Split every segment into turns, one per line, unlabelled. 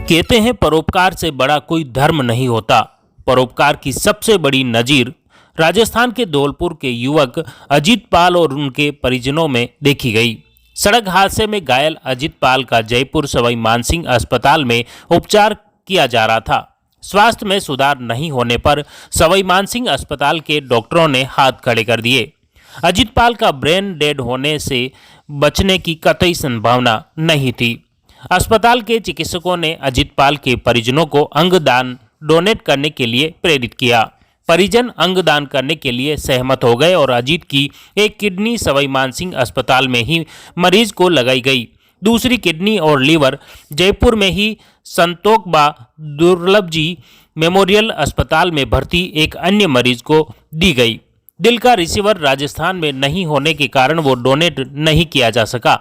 कहते हैं परोपकार से बड़ा कोई धर्म नहीं होता। परोपकार की सबसे बड़ी नजीर राजस्थान के धौलपुर के युवक अजीत पाल और उनके परिजनों में देखी गई। सड़क हादसे में घायल अजीत पाल का जयपुर सवाई मानसिंह अस्पताल में उपचार किया जा रहा था। स्वास्थ्य में सुधार नहीं होने पर सवाई मानसिंह अस्पताल के डॉक्टरों ने हाथ खड़े कर दिए। अजीत पाल का ब्रेन डेड होने से बचने की कतई संभावना नहीं थी। अस्पताल के चिकित्सकों ने अजीत पाल के परिजनों को अंगदान डोनेट करने के लिए प्रेरित किया। परिजन अंगदान करने के लिए सहमत हो गए और अजीत की एक किडनी सवाई मानसिंह अस्पताल में ही मरीज को लगाई गई। दूसरी किडनी और लीवर जयपुर में ही संतोकबा दुर्लभ जी मेमोरियल अस्पताल में भर्ती एक अन्य मरीज को दी गई। दिल का रिसीवर राजस्थान में नहीं होने के कारण वो डोनेट नहीं किया जा सका।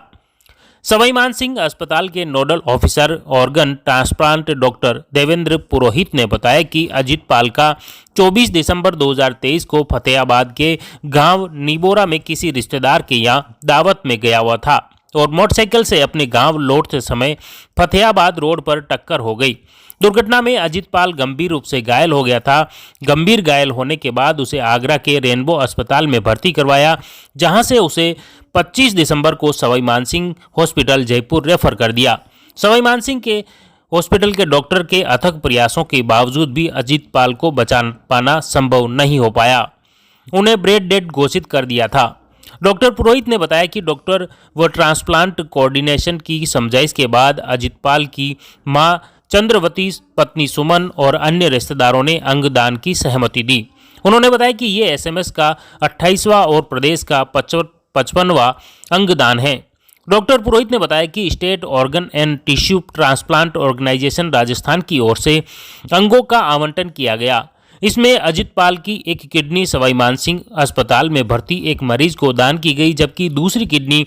सवाई मानसिंह अस्पताल के nodal officer organ transplant doctor Devendra Purohit ने बताया कि अजीत पाल का 24 दिसंबर 2023 को फतेहाबाद के गांव निबोरा में किसी रिश्तेदार के यहां दावत में गया हुआ था और मोटरसाइकिल से अपने गांव लौटते समय फतेहाबाद रोड पर टक्कर हो गई। दुर्घटना में अजीत पाल गंभीर रूप से घायल हो गया था। गंभीर घायल होने के बाद उसे आगरा के रेनबो अस्पताल में भर्ती करवाया, जहां से उसे 25 दिसंबर को सवाई मानसिंह हॉस्पिटल जयपुर रेफर कर दिया। सवाई मानसिंह के हॉस्पिटल के डॉक्टर के अथक प्रयासों के बावजूद भी अजीत पाल को बचा पाना संभव नहीं हो पाया। उन्हें ब्रेन डेड घोषित कर दिया था। डॉक्टर पुरोहित ने बताया कि डॉक्टर व ट्रांसप्लांट कोऑर्डिनेशन की समझाइश के बाद अजीत पाल की मां चंद्रवती, पत्नी सुमन और अन्य रिश्तेदारों ने अंगदान की सहमति दी। उन्होंने बताया कि ये एसएमएस का 28वां और प्रदेश का 55वां अंगदान है। डॉक्टर पुरोहित ने बताया कि state organ and tissue transplant organization Rajasthan की ओर से अंगों का आवंटन किया गया। इसमें अजीत पाल की एक किडनी सवाई मानसिंह अस्पताल में भर्ती एक मरीज को दान की गई, जबकि दूसरी किडनी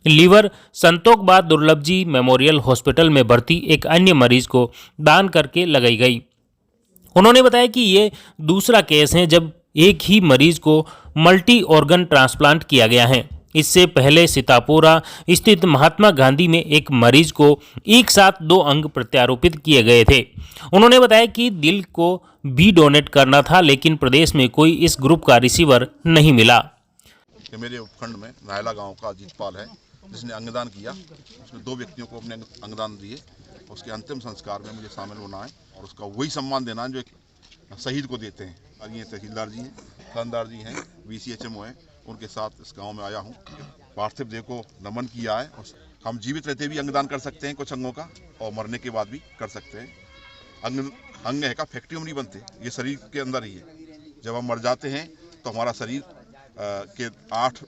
लीवर संतोकबा दुर्लभ जी मेमोरियल हॉस्पिटल में भर्ती एक अन्य मरीज को दान करके लगाई गई। उन्होंने बताया कि ये दूसरा केस है जब एक ही मरीज को मल्टी ऑर्गन ट्रांसप्लांट किया गया है। इससे पहले सीतापुरा स्थित महात्मा गांधी में एक मरीज को एक साथ 2 अंग प्रत्यारोपित किए गए थे। उन्होंने बताया कि दिल को भी डोनेट करना था, लेकिन प्रदेश में कोई इस ग्रुप का रिसीवर नहीं मिला।
मेरे उपखंड में नायला गांव का अजीत पाल है, जिसने अंगदान किया। उसने 2 व्यक्तियों को अपने अंगदान दिए। उसके अंतिम संस्कार में मुझे शामिल होना है और उसका वही सम्मान देना है जो एक शहीद को देते हैं। और ये तहसीलदार जी हैं, थानेदार जी हैं, VCHMO हैं, उनके साथ इस गांव में आया हूं। पार्थिव देह को नमन किया है। हम जीवित रहते भी अंगदान कर सकते हैं कुछ अंगों का, और मरने के बाद भी कर सकते हैं। अंग है का फैक्ट्री में नहीं बनते, ये शरीर के अंदर ही है। जब हम मर जाते हैं तो हमारा शरीर के 8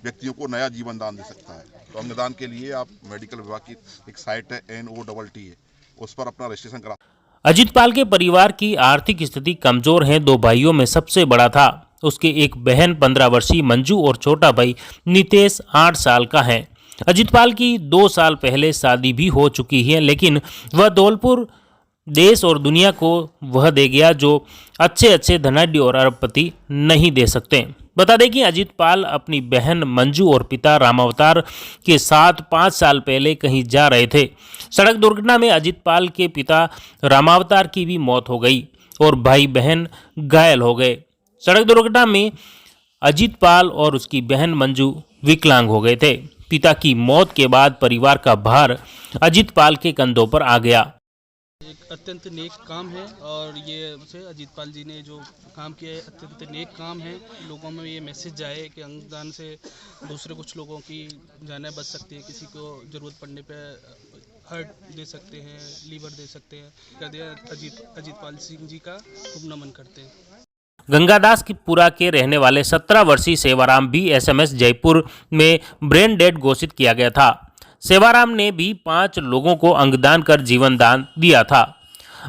व्यक्तियों को नया जीवन दान दे सकता है। तो अंगदान के लिए आप मेडिकल विभाग की एक साइट है NOTT है, उस पर अपना रजिस्ट्रेशन करा।
अजीत पाल के परिवार की आर्थिक स्थिति कमजोर है। 2 भाइयों में सबसे बड़ा था। उसके एक बहन 15 वर्षीय मंजू और छोटा भाई नितेश 8 साल का है। अजीत पाल की 2 साल पहले शादी भी हो चुकी है, लेकिन वह धौलपुर देश और दुनिया को वह दे गया जो अच्छे धनाढ्य और अरबपति नहीं दे सकते। बता दें कि अजीत पाल अपनी बहन मंजू और पिता रामावतार के साथ 5 साल पहले कहीं जा रहे थे। सड़क दुर्घटना में अजीत पाल के पिता रामावतार की भी मौत हो गई और भाई बहन घायल हो गए। सड़क दुर्घटना में अजीत पाल और उसकी बहन मंजू विकलांग हो गए थे। पिता की मौत के बाद परिवार का भार अजीत पाल के कंधों पर आ गया।
एक अत्यंत नेक काम है और ये उसे अजीत पाल जी ने जो काम किया है अत्यंत नेक काम है। लोगों में ये मैसेज जाए कि अंगदान से दूसरे कुछ लोगों की जानें बच सकती है। किसी को ज़रूरत पड़ने पे हार्ट दे सकते हैं, लीवर दे सकते हैं। कर दिया अजीत पाल सिंह जी का खूब नमन करते हैं।
गंगादास की पुरा के रहने वाले 17 वर्षीय सेवाराम भी SMS जयपुर में ब्रेन डेड घोषित किया गया था। सेवाराम ने भी 5 लोगों को अंगदान कर जीवन दान दिया था।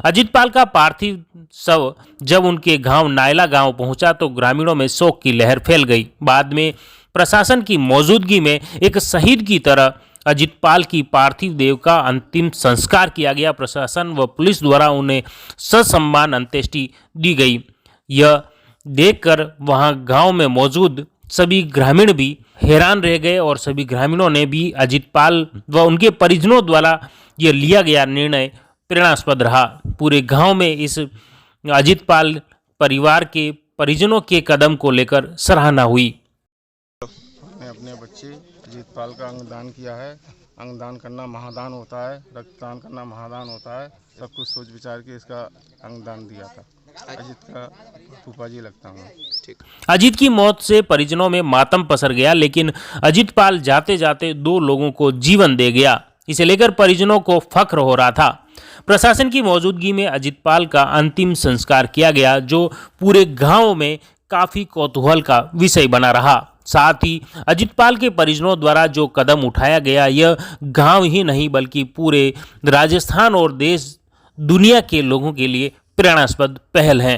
अजीत पाल का पार्थिव शव जब उनके गांव नायला गांव पहुंचा तो ग्रामीणों में शोक की लहर फैल गई। बाद में प्रशासन की मौजूदगी में एक शहीद की तरह अजीत पाल की पार्थिव देह का अंतिम संस्कार किया गया। प्रशासन व पुलिस द्वारा उन्हें ससम्मान अंत्येष्टि दी गई। यह देखकर वहां गांव में मौजूद सभी ग्रामीण भी हैरान रह गए और सभी ग्रामीणों ने भी अजीत पाल व उनके परिजनों द्वारा यह लिया गया निर्णय प्रेरणास्पद रहा। पूरे गांव में इस अजीत पाल परिवार के परिजनों के कदम को लेकर सराहना हुई।
मैंने अपने बच्चे अजीतपाल का अंगदान किया है। अंगदान करना महादान होता है, रक्तदान करना महादान होता है। सब कुछ सोच विचार के इसका अंगदान दिया था। अजीत का फूफा जी लगता हूँ।
अजीत की मौत से परिजनों में मातम पसर गया, लेकिन अजीत पाल जाते जाते 2 लोगों को जीवन दे गया। इसे लेकर परिजनों को फख्र हो रहा था। प्रशासन की मौजूदगी में अजीत पाल का अंतिम संस्कार किया गया, जो पूरे गांव में काफी कौतूहल का विषय बना रहा। साथ ही अजीत पाल के परिजनों द्वारा जो कदम उठाया गया, यह गांव ही नहीं बल्कि पूरे राजस्थान और देश दुनिया के लोगों के लिए प्रेरणास्पद पहल है।